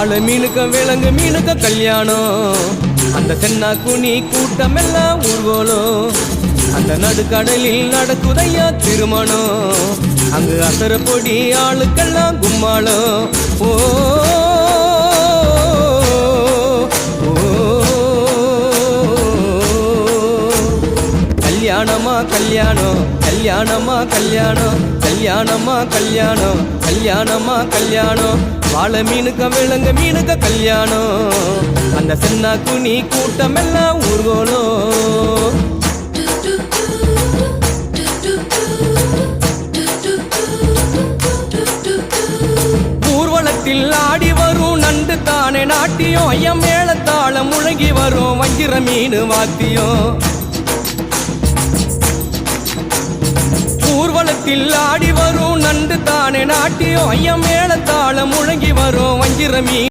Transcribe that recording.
ஆளு மீனுக்க விலங்கு மீனுக்க கல்யாணம், அந்த சென்னா குனி கூட்டம் எல்லாம் ஊர்வலம், அந்த நடுக்கடலில் நடக்குதையா திருமணம், அங்கு அசர பொடி ஆளுக்கெல்லாம் கும்மாளம். ஓ கல்யாணமா கல்யாணம், கல்யாணமா கல்யாணம், கல்யாணமா கல்யாணம், கல்யாணமா கல்யாணம். வாழை மீனுக்க விலங்கு மீனுக்க கல்யாணம், அந்த சென்னா குனி கூட்டம் எல்லாம் ஊர்வலம். ஊர்வலத்தில் ஆடி வரும் நண்டு தானே நாட்டியம், ஐயம் மேளத்தாளம் முழங்கி வரும் வஞ்சிர மீன் வாத்தியம். ஊர்வலத்தில் ஆடி வரும் நண்டு தானே நாட்டியம், ஐயம் மேளத்தாளம் முழங்கி வரும் வஞ்சிர மீன்